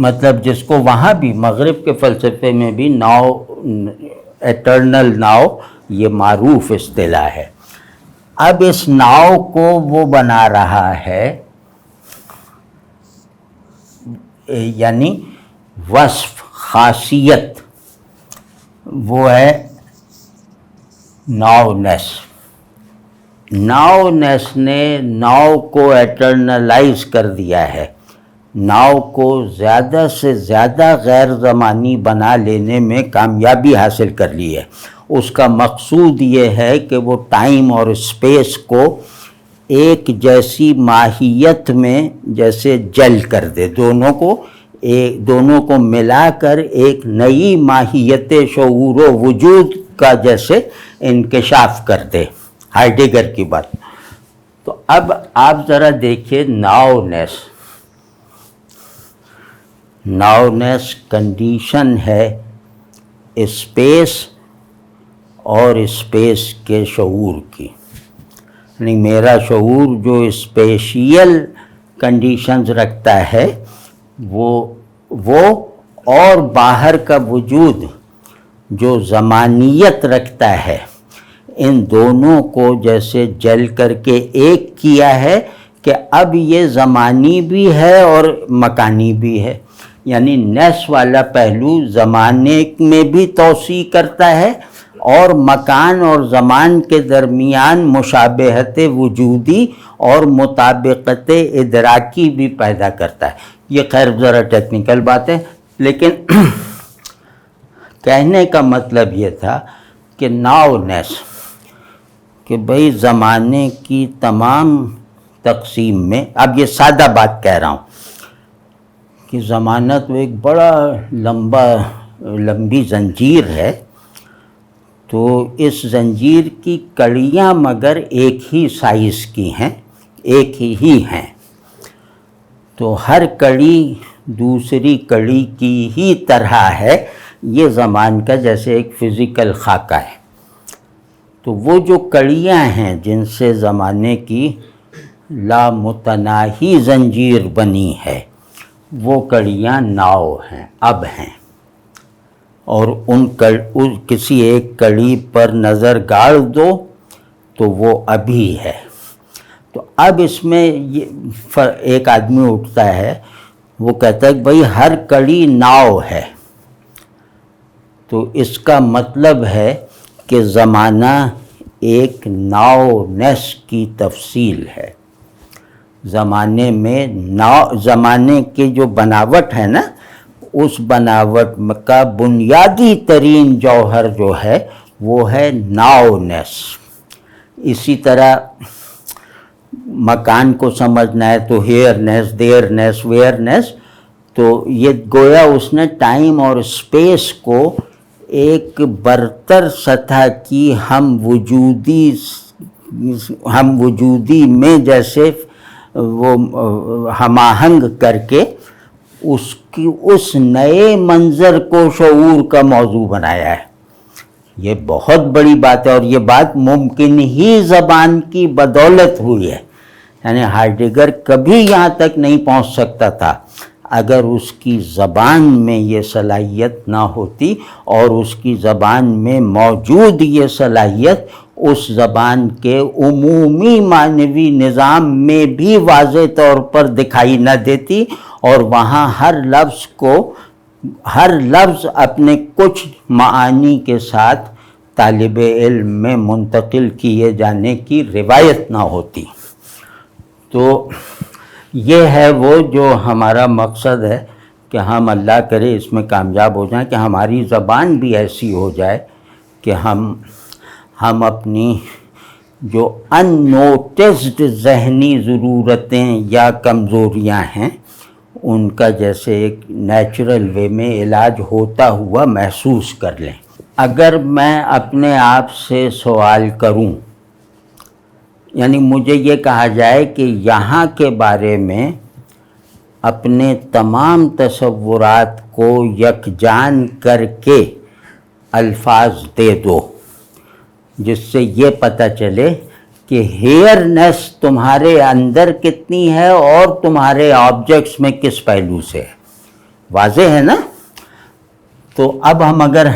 مطلب جس کو وہاں بھی مغرب کے فلسفے میں بھی ناؤ، ایٹرنل ناؤ، یہ معروف اصطلاح ہے۔ اب اس ناؤ کو وہ بنا رہا ہے، یعنی وصف، خاصیت، وہ ہے ناؤ نیس۔ ناؤ نیس نے ناؤ کو ایٹرنلائز کر دیا ہے، ناؤ کو زیادہ سے زیادہ غیر زمانی بنا لینے میں کامیابی حاصل کر لی ہے۔ اس کا مقصود یہ ہے کہ وہ ٹائم اور اسپیس کو ایک جیسی ماہیت میں جیسے جل کر دے، دونوں کو ملا کر ایک نئی ماہیت شعور و وجود کا جیسے انکشاف کر دے، ہائیڈگر کی بات۔ تو اب آپ ذرا دیکھیے ناؤنیس کنڈیشن ہے اسپیس اور اسپیس کے شعور کی، یعنی میرا شعور جو اسپیشیل کنڈیشنز رکھتا ہے وہ اور باہر کا وجود جو زمانیت رکھتا ہے، ان دونوں کو جیسے جل کر کے ایک کیا ہے کہ اب یہ زمانی بھی ہے اور مکانی بھی ہے۔ یعنی نیس والا پہلو زمانے میں بھی توسیع کرتا ہے اور مکان اور زمان کے درمیان مشابہت وجودی اور مطابقت ادراکی بھی پیدا کرتا ہے۔ یہ خیر ذرا ٹیکنیکل بات ہے، لیکن کہنے کا مطلب یہ تھا کہ ناؤنیس، کہ بھئی زمانے کی تمام تقسیم میں، اب یہ سادہ بات کہہ رہا ہوں کہ زمانہ تو ایک بڑا لمبی زنجیر ہے، تو اس زنجیر کی کڑیاں مگر ایک ہی سائز کی ہیں، ایک ہی ہیں، تو ہر کڑی دوسری کڑی کی ہی طرح ہے۔ یہ زمان کا جیسے ایک فزیکل خاکہ ہے۔ تو وہ جو کڑیاں ہیں جن سے زمانے کی لامتناہی زنجیر بنی ہے، وہ کڑیاں ناؤ ہیں، اب ہیں، اور کسی ایک کڑی پر نظر گاڑ دو تو وہ ابھی ہے۔ تو اب اس میں ایک آدمی اٹھتا ہے، وہ کہتا ہے کہ بھئی ہر کڑی ناؤ ہے، تو اس کا مطلب ہے کہ زمانہ ایک ناؤنیس کی تفصیل ہے۔ زمانے کی جو بناوٹ ہے نا، اس بناوٹ کا بنیادی ترین جوہر جو ہے وہ ہے ناؤنیس۔ اسی طرح مکان کو سمجھنا ہے تو ہیئرنیس، دیئرنیس، ویئرنیس، تو یہ گویا اس نے ٹائم اور اسپیس کو ایک برتر سطح کی ہم وجودی میں جیسے وہ ہم آہنگ کر کے اس نئے منظر کو شعور کا موضوع بنایا ہے۔ یہ بہت بڑی بات ہے، اور یہ بات ممکن ہی زبان کی بدولت ہوئی ہے۔ یعنی ہائیڈگر کبھی یہاں تک نہیں پہنچ سکتا تھا اگر اس کی زبان میں یہ صلاحیت نہ ہوتی، اور اس کی زبان میں موجود یہ صلاحیت اس زبان کے عمومی معنوی نظام میں بھی واضح طور پر دکھائی نہ دیتی، اور وہاں ہر لفظ اپنے کچھ معانی کے ساتھ طالب علم میں منتقل کیے جانے کی روایت نہ ہوتی۔ تو یہ ہے وہ جو ہمارا مقصد ہے کہ ہم اللہ کرے اس میں کامیاب ہو جائیں، کہ ہماری زبان بھی ایسی ہو جائے کہ ہم اپنی جو ان نوٹسڈ ذہنی ضرورتیں یا کمزوریاں ہیں ان کا جیسے ایک نیچرل وے میں علاج ہوتا ہوا محسوس کر لیں۔ اگر میں اپنے آپ سے سوال کروں، یعنی مجھے یہ کہا جائے کہ یہاں کے بارے میں اپنے تمام تصورات کو یکجان کر کے الفاظ دے دو، جس سے یہ پتہ چلے کہ ہیئرنیس تمہارے اندر کتنی ہے اور تمہارے آبجیکٹس میں کس پہلو سے ہے۔ واضح ہے نا؟ تو اب ہم اگر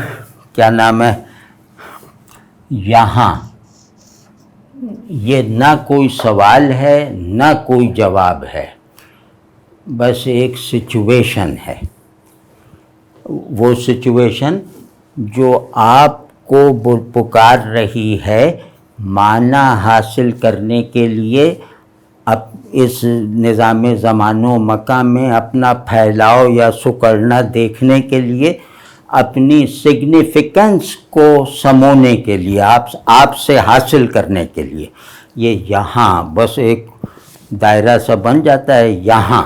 کیا نام ہے یہاں، یہ نہ کوئی سوال ہے نہ کوئی جواب ہے، بس ایک سچویشن ہے۔ وہ سچویشن جو آپ کو پکار رہی ہے معنی حاصل کرنے کے لیے، اب اس نظام زمان و مکان میں اپنا پھیلاؤ یا سکڑنا دیکھنے کے لیے، اپنی سگنیفیکنس کو سمونے کے لیے، آپ سے حاصل کرنے کے لیے، یہ یہاں بس ایک دائرہ سا بن جاتا ہے یہاں۔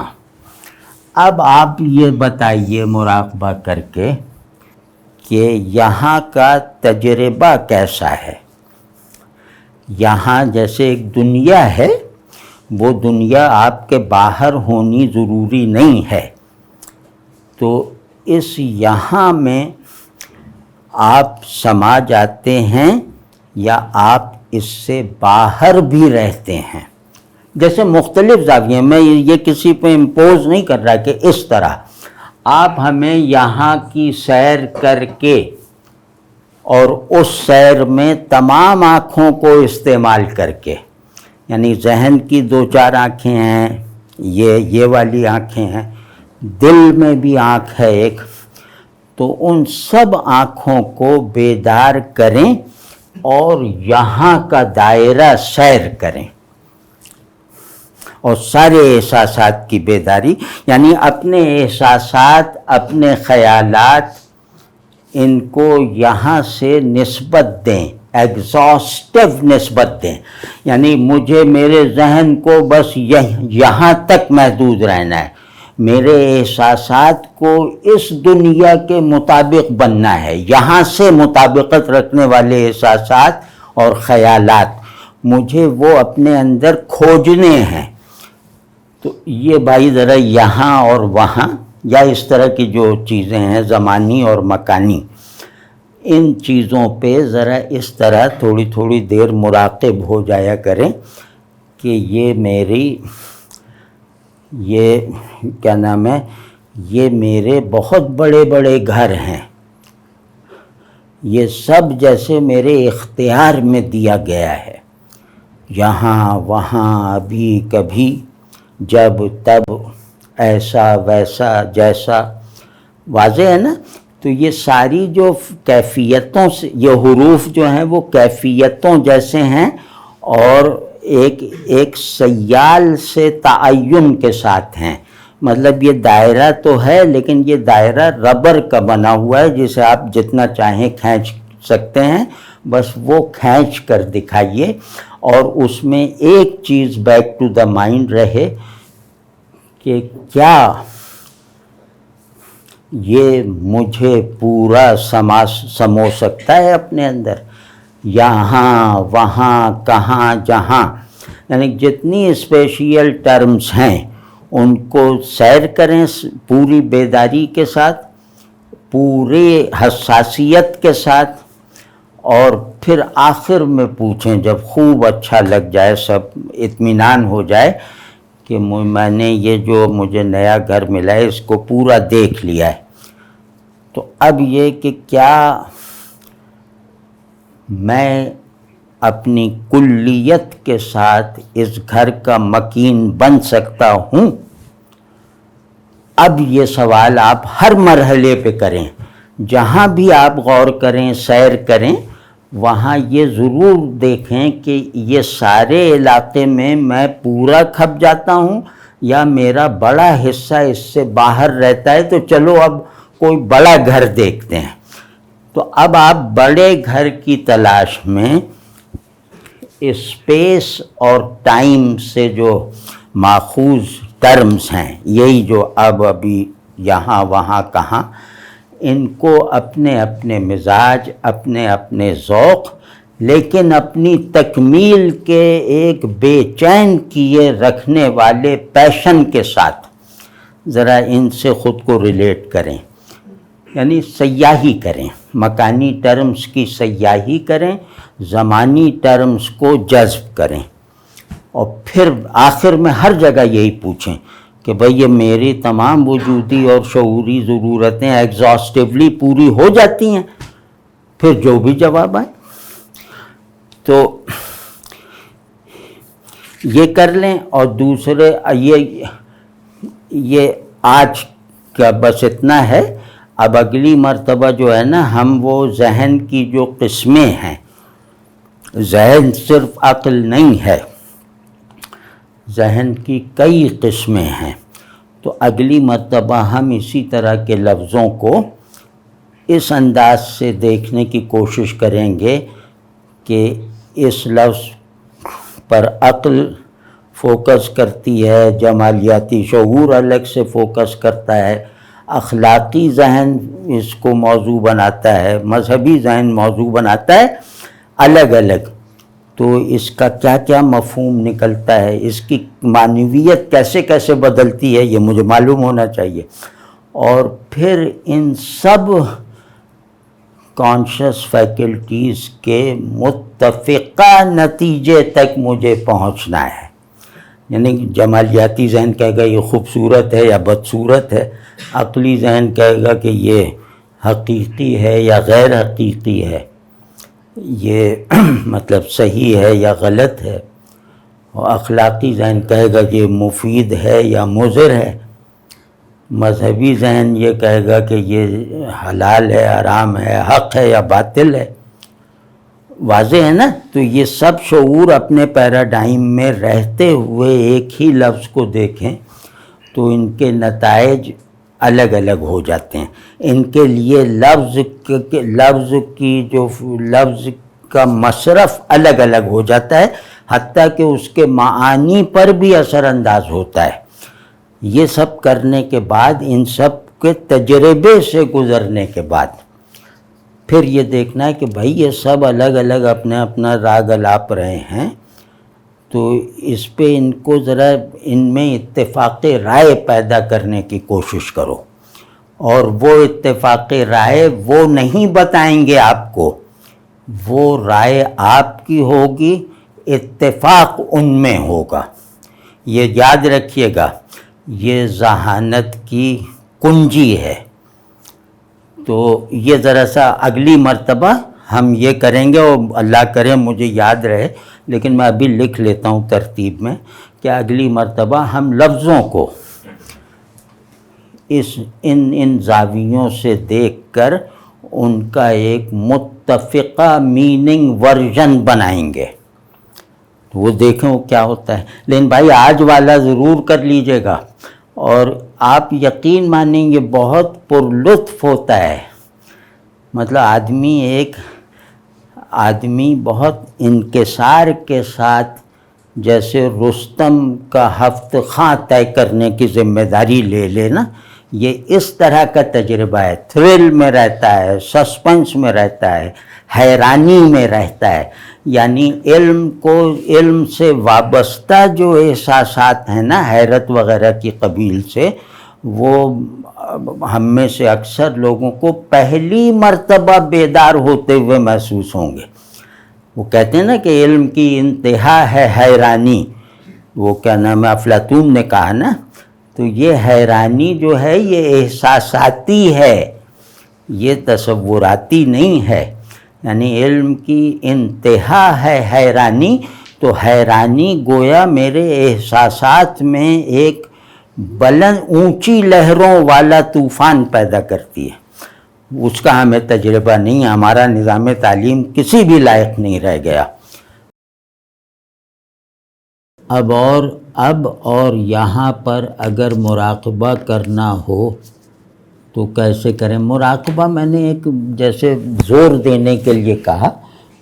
اب آپ یہ بتائیے مراقبہ کر کے کہ یہاں کا تجربہ کیسا ہے۔ یہاں جیسے ایک دنیا ہے، وہ دنیا آپ کے باہر ہونی ضروری نہیں ہے، تو اس یہاں میں آپ سما جاتے ہیں یا آپ اس سے باہر بھی رہتے ہیں۔ جیسے مختلف زاویے میں یہ کسی پہ امپوز نہیں کر رہا کہ اس طرح آپ ہمیں یہاں کی سیر کر کے اور اس سیر میں تمام آنکھوں کو استعمال کر کے، یعنی ذہن کی 2-4 آنکھیں ہیں، یہ والی آنکھیں ہیں، دل میں بھی آنکھ ہے ایک، تو ان سب آنکھوں کو بیدار کریں اور یہاں کا دائرہ سیر کریں، اور سارے احساسات کی بیداری، یعنی اپنے احساسات، اپنے خیالات، ان کو یہاں سے نسبت دیں، ایگزاسٹو نسبت دیں، یعنی مجھے میرے ذہن کو بس یہاں تک محدود رہنا ہے، میرے احساسات کو اس دنیا کے مطابق بننا ہے، یہاں سے مطابقت رکھنے والے احساسات اور خیالات مجھے وہ اپنے اندر کھوجنے ہیں۔ تو یہ بھائی ذرا یہاں اور وہاں یا اس طرح کی جو چیزیں ہیں زمانی اور مکانی، ان چیزوں پہ ذرا اس طرح تھوڑی تھوڑی دیر مراقب ہو جایا کریں کہ یہ میری، یہ کیا نام ہے، یہ میرے بہت بڑے بڑے گھر ہیں، یہ سب جیسے میرے اختیار میں دیا گیا ہے، یہاں وہاں ابھی کبھی جب تب ایسا ویسا جیسا۔ واضح ہے نا؟ تو یہ ساری جو کیفیتوں سے، یہ حروف جو ہیں وہ کیفیتوں جیسے ہیں، اور ایک سیال سے تعین کے ساتھ ہیں، مطلب یہ دائرہ تو ہے لیکن یہ دائرہ ربر کا بنا ہوا ہے جسے آپ جتنا چاہیں کھینچ سکتے ہیں، بس وہ کھینچ کر دکھائیے، اور اس میں ایک چیز بیک ٹو دا مائنڈ رہے کہ کیا یہ مجھے پورا سمو سکتا ہے اپنے اندر، یہاں وہاں کہاں جہاں، یعنی جتنی اسپیشیل ٹرمز ہیں ان کو سیر کریں پوری بیداری کے ساتھ، پورے حساسیت کے ساتھ، اور پھر آخر میں پوچھیں جب خوب اچھا لگ جائے، سب اطمینان ہو جائے کہ میں نے یہ جو مجھے نیا گھر ملا ہے اس کو پورا دیکھ لیا ہے، تو اب یہ کہ کیا میں اپنی کلیت کے ساتھ اس گھر کا مکین بن سکتا ہوں؟ اب یہ سوال آپ ہر مرحلے پہ کریں، جہاں بھی آپ غور کریں، سیر کریں، وہاں یہ ضرور دیکھیں کہ یہ سارے علاقے میں پورا کھپ جاتا ہوں یا میرا بڑا حصہ اس سے باہر رہتا ہے، تو چلو اب کوئی بڑا گھر دیکھتے ہیں۔ تو اب آپ بڑے گھر کی تلاش میں اسپیس اور ٹائم سے جو ماخوذ ٹرمز ہیں، یہی جو ابھی یہاں وہاں کہاں، ان کو اپنے اپنے مزاج، اپنے اپنے ذوق، لیکن اپنی تکمیل کے ایک بے چین کیے رکھنے والے پیشن کے ساتھ ذرا ان سے خود کو ریلیٹ کریں، یعنی سیاحی کریں، مکانی ٹرمز کی سیاحی کریں، زمانی ٹرمز کو جذب کریں، اور پھر آخر میں ہر جگہ یہی پوچھیں کہ بھئی یہ میری تمام وجودی اور شعوری ضرورتیں ایگزاسٹیولی پوری ہو جاتی ہیں، پھر جو بھی جواب آئے تو یہ کر لیں۔ اور دوسرے یہ آج کا بس اتنا ہے۔ اب اگلی مرتبہ جو ہے نا، ہم وہ ذہن کی جو قسمیں ہیں، ذہن صرف عقل نہیں ہے، ذہن کی کئی قسمیں ہیں، تو اگلی مرتبہ ہم اسی طرح کے لفظوں کو اس انداز سے دیکھنے کی کوشش کریں گے کہ اس لفظ پر عقل فوکس کرتی ہے، جمالیاتی شعور الگ سے فوکس کرتا ہے، اخلاقی ذہن اس کو موضوع بناتا ہے، مذہبی ذہن موضوع بناتا ہے، الگ الگ۔ تو اس کا کیا کیا مفہوم نکلتا ہے، اس کی معنویت کیسے کیسے بدلتی ہے، یہ مجھے معلوم ہونا چاہیے۔ اور پھر ان سب کانشس فیکلٹیز کے متفقہ نتیجے تک مجھے پہنچنا ہے۔ یعنی جمالیاتی ذہن کہے گا یہ خوبصورت ہے یا بدصورت ہے، عقلی ذہن کہے گا کہ یہ حقیقی ہے یا غیر حقیقی ہے، یہ مطلب صحیح ہے یا غلط ہے، اور اخلاقی ذہن کہے گا کہ یہ مفید ہے یا مضر ہے، مذہبی ذہن یہ کہے گا کہ یہ حلال ہے، حرام ہے، حق ہے یا باطل ہے۔ واضح ہے نا؟ تو یہ سب شعور اپنے پیراڈائم میں رہتے ہوئے ایک ہی لفظ کو دیکھیں تو ان کے نتائج الگ الگ ہو جاتے ہیں۔ ان کے لیے لفظ کا مصرف الگ الگ ہو جاتا ہے، حتیٰ کہ اس کے معانی پر بھی اثر انداز ہوتا ہے۔ یہ سب کرنے کے بعد، ان سب کے تجربے سے گزرنے کے بعد، پھر یہ دیکھنا ہے کہ بھائی یہ سب الگ الگ اپنے اپنا راگ الاپ رہے ہیں، تو اس پہ ان کو ذرا ان میں اتفاق رائے پیدا کرنے کی کوشش کرو۔ اور وہ اتفاق رائے وہ نہیں بتائیں گے آپ کو، وہ رائے آپ کی ہوگی، اتفاق ان میں ہوگا۔ یہ یاد رکھیے گا، یہ ذہانت کی کنجی ہے۔ تو یہ ذرا سا اگلی مرتبہ ہم یہ کریں گے، اور اللہ کرے مجھے یاد رہے، لیکن میں ابھی لکھ لیتا ہوں ترتیب میں کہ اگلی مرتبہ ہم لفظوں کو ان زاویوں سے دیکھ کر ان کا ایک متفقہ میننگ ورژن بنائیں گے۔ تو وہ دیکھیں وہ کیا ہوتا ہے۔ لیکن بھائی آج والا ضرور کر لیجئے گا، اور آپ یقین مانیں گے بہت پرلطف ہوتا ہے۔ مطلب آدمی بہت انکسار کے ساتھ، جیسے رستم کا ہفت خواں طے کرنے کی ذمہ داری لے لینا، یہ اس طرح کا تجربہ ہے۔ تھرل میں رہتا ہے، سسپنس میں رہتا ہے، حیرانی میں رہتا ہے۔ یعنی علم سے وابستہ جو احساسات ہیں نا، حیرت وغیرہ کی قبیل سے، وہ ہم میں سے اکثر لوگوں کو پہلی مرتبہ بیدار ہوتے ہوئے محسوس ہوں گے۔ وہ کہتے ہیں نا کہ علم کی انتہا ہے حیرانی، وہ کیا نام ہے، افلاطون نے کہا نا۔ تو یہ حیرانی جو ہے یہ احساساتی ہے، یہ تصوراتی نہیں ہے۔ یعنی علم کی انتہا ہے حیرانی، تو حیرانی گویا میرے احساسات میں ایک بلند اونچی لہروں والا طوفان پیدا کرتی ہے۔ اس کا ہمیں تجربہ نہیں، ہمارا نظام تعلیم کسی بھی لائق نہیں رہ گیا۔ اب اور یہاں پر اگر مراقبہ کرنا ہو تو کیسے کریں مراقبہ؟ میں نے ایک جیسے زور دینے کے لیے کہا،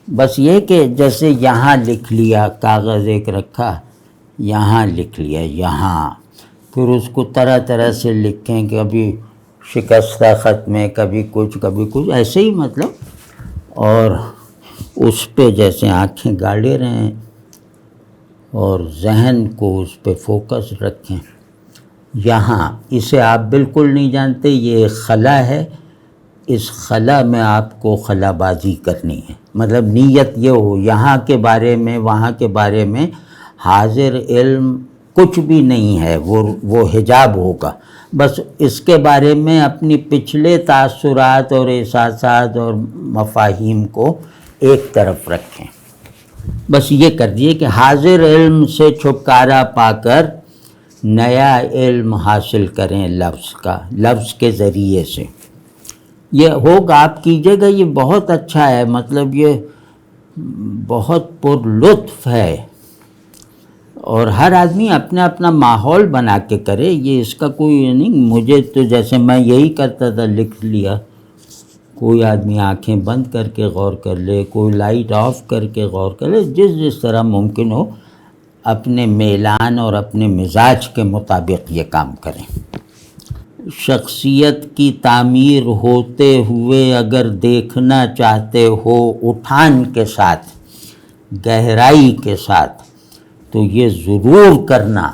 بس یہ کہ جیسے یہاں لکھ لیا، کاغذ ایک رکھا، یہاں لکھ لیا، یہاں، پھر اس کو طرح طرح سے لکھیں، کبھی شکستہ خط میں، کبھی کچھ ایسے ہی مطلب، اور اس پہ جیسے آنکھیں گاڑے رہیں اور ذہن کو اس پہ فوکس رکھیں۔ یہاں اسے آپ بالکل نہیں جانتے، یہ ایک خلا ہے، اس خلا میں آپ کو خلا بازی کرنی ہے، مطلب نیت یہ ہو یہاں کے بارے میں، وہاں کے بارے میں حاضر علم کچھ بھی نہیں ہے، وہ حجاب ہوگا، بس اس کے بارے میں اپنی پچھلے تاثرات اور احساسات اور مفاہیم کو ایک طرف رکھیں۔ بس یہ کر دیے کہ حاضر علم سے چھٹکارا پا کر نیا علم حاصل کریں، لفظ کے ذریعے سے۔ یہ ہوگا، آپ کیجئے گا، یہ بہت اچھا ہے، مطلب یہ بہت پر لطف ہے، اور ہر آدمی اپنا اپنا ماحول بنا کے کرے، یہ اس کا کوئی نہیں۔ مجھے تو جیسے میں یہی کرتا تھا، لکھ لیا، کوئی آدمی آنکھیں بند کر کے غور کر لے، کوئی لائٹ آف کر کے غور کر لے، جس طرح ممکن ہو اپنے میلان اور اپنے مزاج کے مطابق یہ کام کریں۔ شخصیت کی تعمیر ہوتے ہوئے اگر دیکھنا چاہتے ہو اٹھان کے ساتھ، گہرائی کے ساتھ، تو یہ ضرور کرنا